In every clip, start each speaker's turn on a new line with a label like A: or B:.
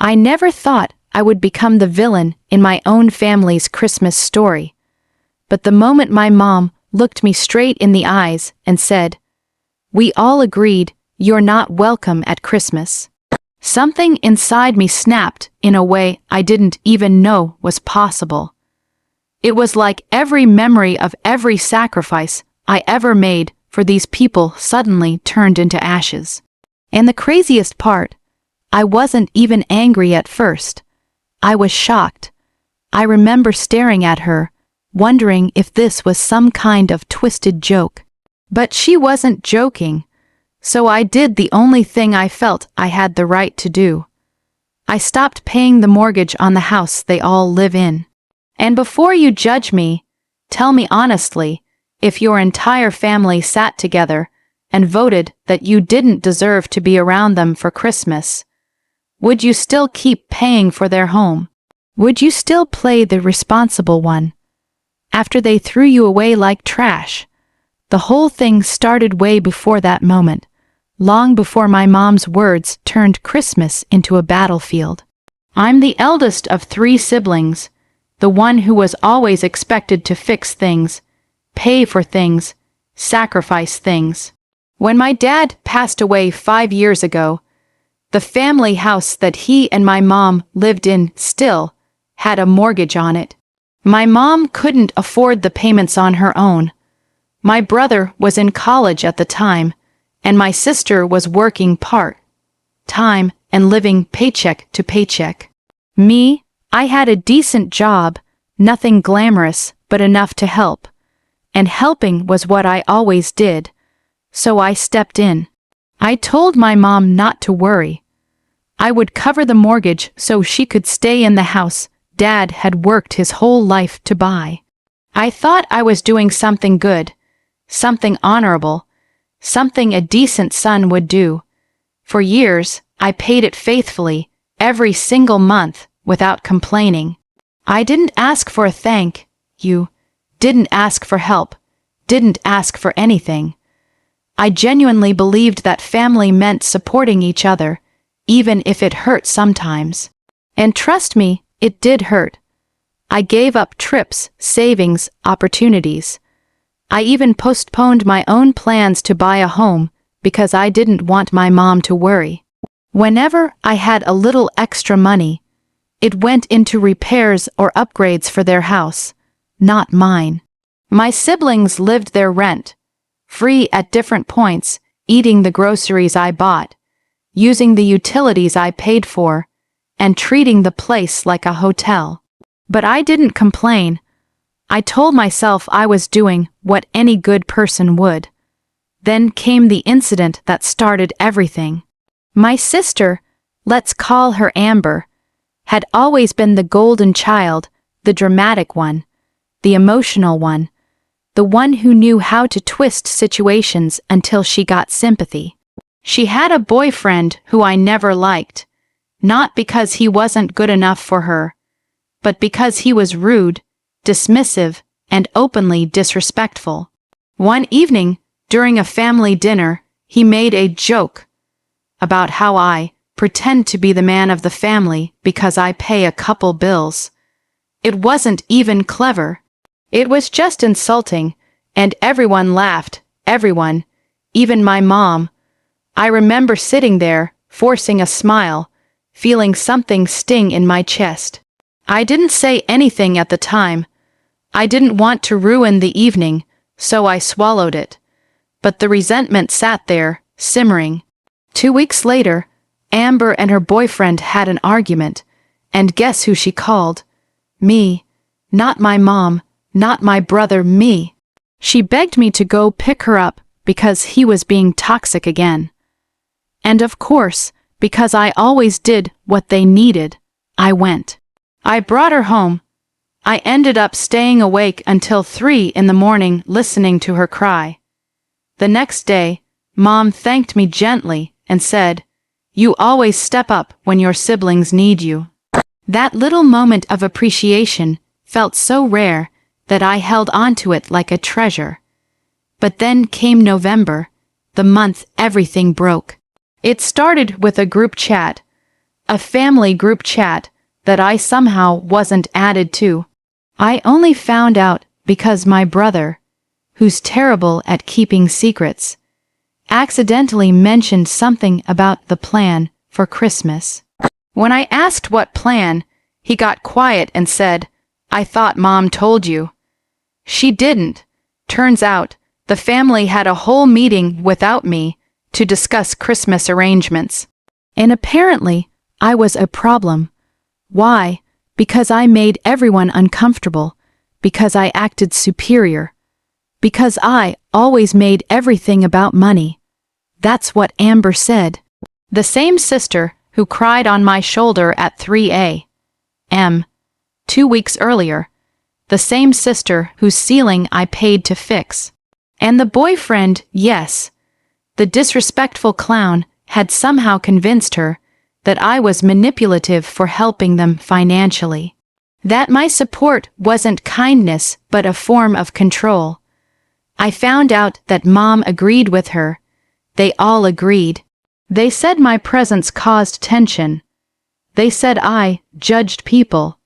A: I never thought I would become the villain in my own family's Christmas story. But the moment my mom looked me straight in the eyes and said, "We all agreed you're not welcome at Christmas," something inside me snapped in a way I didn't even know was possible. It was like every memory of every sacrifice I ever made for these people suddenly turned into ashes. And the craziest part, I wasn't even angry at first. I was shocked. I remember staring at her, wondering if this was some kind of twisted joke. But she wasn't joking, so I did the only thing I felt I had the right to do. I stopped paying the mortgage on the house they all live in. And before you judge me, tell me honestly, if your entire family sat together and voted that you didn't deserve to be around them for Christmas, would you still keep paying for their home? Would you still play the responsible one? After they threw you away like trash? The whole thing started way before that moment, long before my mom's words turned Christmas into a battlefield. I'm the eldest of 3 siblings, the one who was always expected to fix things, pay for things, sacrifice things. When my dad passed away 5 years ago, the family house that he and my mom lived in still had a mortgage on it. My mom couldn't afford the payments on her own. My brother was in college at the time, and my sister was working part-time and living paycheck to paycheck. Me, I had a decent job, nothing glamorous but enough to help. And helping was what I always did. So I stepped in. I told my mom not to worry. I would cover the mortgage so she could stay in the house Dad had worked his whole life to buy. I thought I was doing something good, something honorable, something a decent son would do. For years, I paid it faithfully, every single month, without complaining. I didn't ask for a thank you, didn't ask for help, didn't ask for anything. I genuinely believed that family meant supporting each other, even if it hurt sometimes. And trust me, it did hurt. I gave up trips, savings, opportunities. I even postponed my own plans to buy a home because I didn't want my mom to worry. Whenever I had a little extra money, it went into repairs or upgrades for their house, not mine. My siblings lived their rent, free at different points, eating the groceries I bought, using the utilities I paid for, and treating the place like a hotel. But I didn't complain. I told myself I was doing what any good person would. Then came the incident that started everything. My sister, let's call her Amber, had always been the golden child, the dramatic one, the emotional one, the one who knew how to twist situations until she got sympathy. She had a boyfriend who I never liked. Not because he wasn't good enough for her, but because he was rude, dismissive, and openly disrespectful. One evening, during a family dinner, he made a joke about how I pretend to be the man of the family because I pay a couple bills. It wasn't even clever. It was just insulting, and everyone laughed, everyone, even my mom. I remember sitting there, forcing a smile, feeling something sting in my chest. I didn't say anything at the time. I didn't want to ruin the evening, so I swallowed it. But the resentment sat there, simmering. 2 weeks later, Amber and her boyfriend had an argument, and guess who she called? Me. Not my mom, not my brother, me. She begged me to go pick her up because he was being toxic again. And of course, because I always did what they needed, I went. I brought her home. I ended up staying awake until 3 in the morning listening to her cry. The next day, Mom thanked me gently and said, "You always step up when your siblings need you." That little moment of appreciation felt so rare that I held onto it like a treasure. But then came November, the month everything broke. It started with a group chat. a family group chat that I somehow wasn't added to. I only found out because my brother, who's terrible at keeping secrets, accidentally mentioned something about the plan for Christmas. When I asked what plan, he got quiet and said, "I thought Mom told you." She didn't. Turns out, the family had a whole meeting without me to discuss Christmas arrangements. And apparently, I was a problem. Why? Because I made everyone uncomfortable, because I acted superior, because I always made everything about money. That's what Amber said. The same sister who cried on my shoulder at 3 a.m. 2 weeks earlier, the same sister whose ceiling I paid to fix. And the boyfriend, yes, the disrespectful clown, had somehow convinced her that I was manipulative for helping them financially. That my support wasn't kindness but a form of control. I found out that Mom agreed with her. They all agreed. They said my presence caused tension. They said I judged people.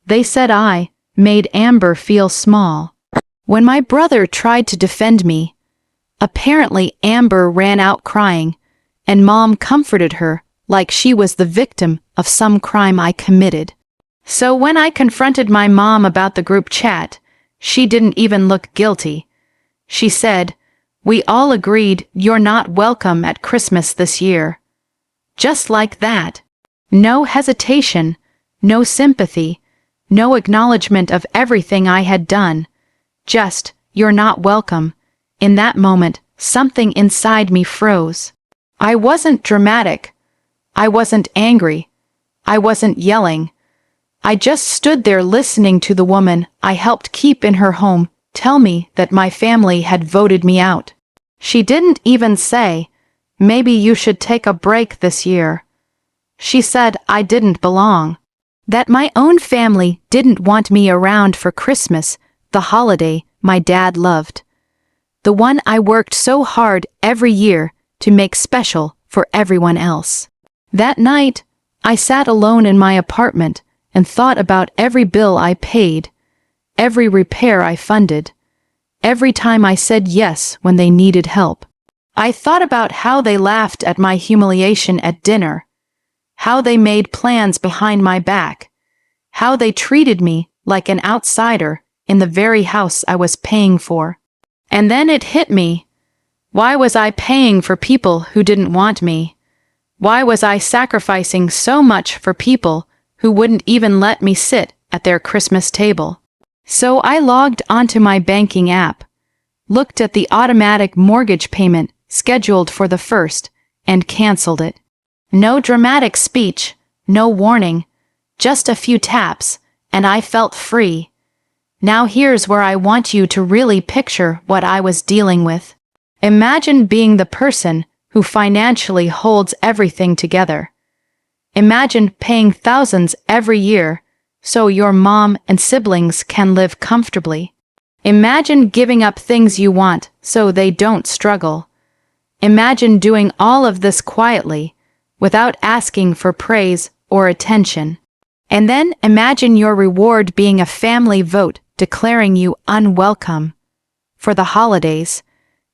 A: They said I made Amber feel small. When my brother tried to defend me, apparently Amber ran out crying, and Mom comforted her like she was the victim of some crime I committed. So when I confronted my mom about the group chat, she didn't even look guilty. She said, "We all agreed you're not welcome at Christmas this year." Just like that. No hesitation, no sympathy, no acknowledgement of everything I had done. Just, "You're not welcome." In that moment, something inside me froze. I wasn't dramatic. I wasn't angry. I wasn't yelling. I just stood there listening to the woman I helped keep in her home tell me that my family had voted me out. She didn't even say, "Maybe you should take a break this year." She said I didn't belong. That my own family didn't want me around for Christmas, the holiday my dad loved. The one I worked so hard every year to make special for everyone else. That night, I sat alone in my apartment and thought about every bill I paid, every repair I funded, every time I said yes when they needed help. I thought about how they laughed at my humiliation at dinner, how they made plans behind my back, how they treated me like an outsider in the very house I was paying for. And then it hit me. Why was I paying for people who didn't want me? Why was I sacrificing so much for people who wouldn't even let me sit at their Christmas table? So I logged onto my banking app, looked at the automatic mortgage payment scheduled for the 1st, and canceled it. No dramatic speech, no warning, just a few taps, and I felt free. Now here's where I want you to really picture what I was dealing with. Imagine being the person who financially holds everything together. Imagine paying thousands every year so your mom and siblings can live comfortably. Imagine giving up things you want so they don't struggle. Imagine doing all of this quietly, without asking for praise or attention. And then imagine your reward being a family vote declaring you unwelcome. For the holidays,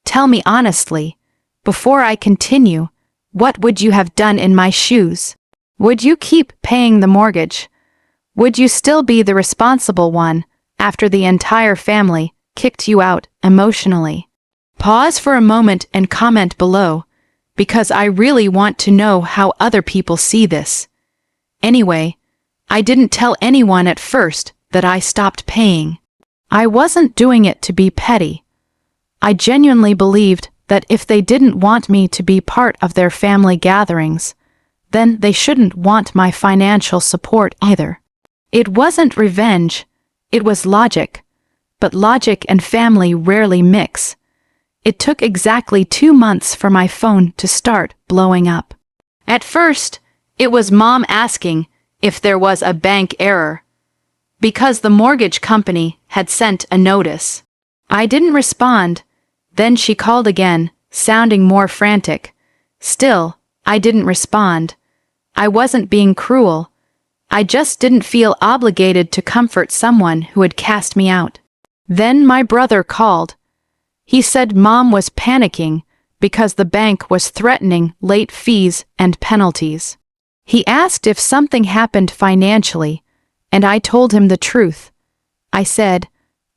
A: tell me honestly, before I continue, what would you have done in my shoes? Would you keep paying the mortgage? Would you still be the responsible one after the entire family kicked you out emotionally? Pause for a moment and comment below, because I really want to know how other people see this. Anyway, I didn't tell anyone at first that I stopped paying. I wasn't doing it to be petty. I genuinely believed that if they didn't want me to be part of their family gatherings, then they shouldn't want my financial support either. It wasn't revenge, it was logic. But logic and family rarely mix. It took exactly 2 months for my phone to start blowing up. At first, it was Mom asking if there was a bank error, because the mortgage company had sent a notice. I didn't respond. Then she called again, sounding more frantic. Still, I didn't respond. I wasn't being cruel. I just didn't feel obligated to comfort someone who had cast me out. Then my brother called. He said Mom was panicking because the bank was threatening late fees and penalties. He asked if something happened financially, and I told him the truth. I said,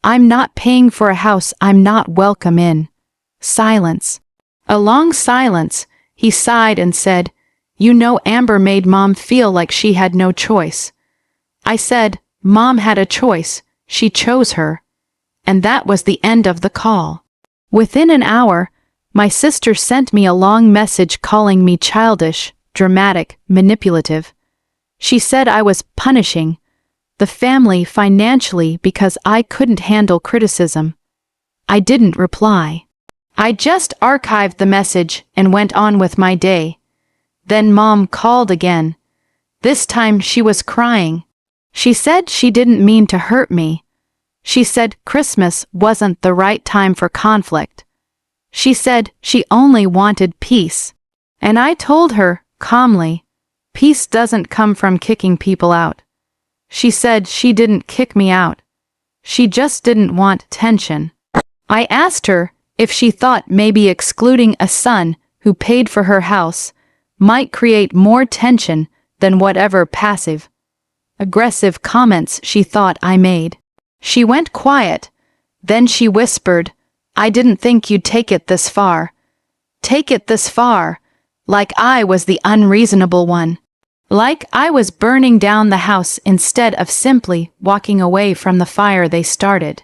A: "I'm not paying for a house I'm not welcome in." Silence. A long silence. He sighed and said, "You know, Amber made Mom feel like she had no choice." I said, "Mom had a choice. She chose her." And that was the end of the call. Within an hour, my sister sent me a long message calling me childish, dramatic, manipulative. She said I was punishing the family financially because I couldn't handle criticism. I didn't reply. I just archived the message and went on with my day. Then Mom called again. This time she was crying. She said she didn't mean to hurt me. She said Christmas wasn't the right time for conflict. She said she only wanted peace. And I told her, calmly, peace doesn't come from kicking people out. She said she didn't kick me out. She just didn't want tension. I asked her if she thought maybe excluding a son who paid for her house might create more tension than whatever passive-aggressive comments she thought I made. She went quiet. Then she whispered, "I didn't think you'd take it this far." Take it this far, like I was the unreasonable one. Like I was burning down the house instead of simply walking away from the fire they started.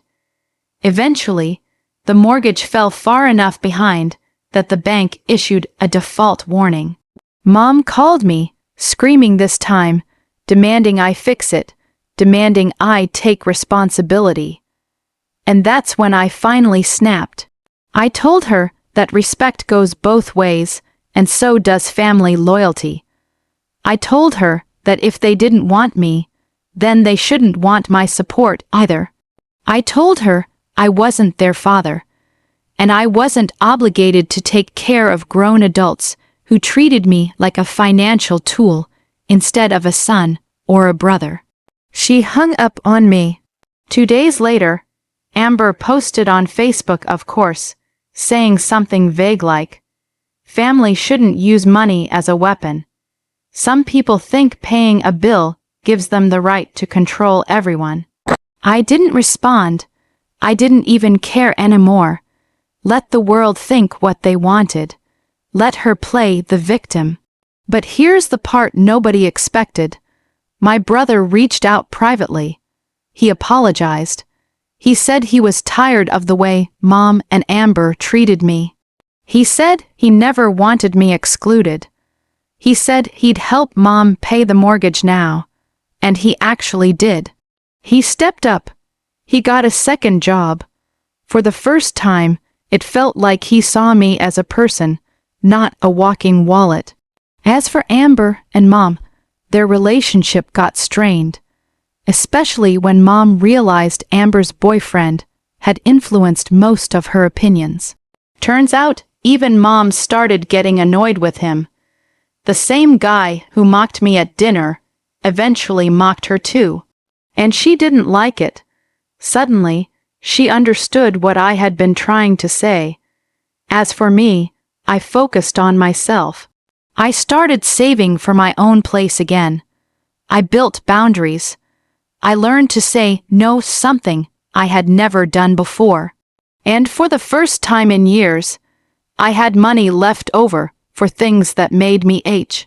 A: Eventually, the mortgage fell far enough behind that the bank issued a default warning. Mom called me, screaming this time, demanding I fix it, demanding I take responsibility. And that's when I finally snapped. I told her that respect goes both ways, and so does family loyalty. I told her that if they didn't want me, then they shouldn't want my support either. I told her I wasn't their father, and I wasn't obligated to take care of grown adults who treated me like a financial tool instead of a son or a brother. She hung up on me. 2 days later, Amber posted on Facebook, of course, saying something vague like, "Family shouldn't use money as a weapon. Some people think paying a bill gives them the right to control everyone." I didn't respond. I didn't even care anymore. Let the world think what they wanted. Let her play the victim. But here's the part nobody expected. My brother reached out privately. He apologized. He said he was tired of the way Mom and Amber treated me. He said he never wanted me excluded. He said he'd help Mom pay the mortgage now. And he actually did. He stepped up. He got a second job. For the first time, it felt like he saw me as a person, not a walking wallet. As for Amber and Mom, their relationship got strained, especially when Mom realized Amber's boyfriend had influenced most of her opinions. Turns out, even Mom started getting annoyed with him. The same guy who mocked me at dinner eventually mocked her too, and she didn't like it. Suddenly, she understood what I had been trying to say. As for me, I focused on myself. I started saving for my own place again. I built boundaries. I learned to say no, something I had never done before. And for the first time in years, I had money left over for things that made me itch.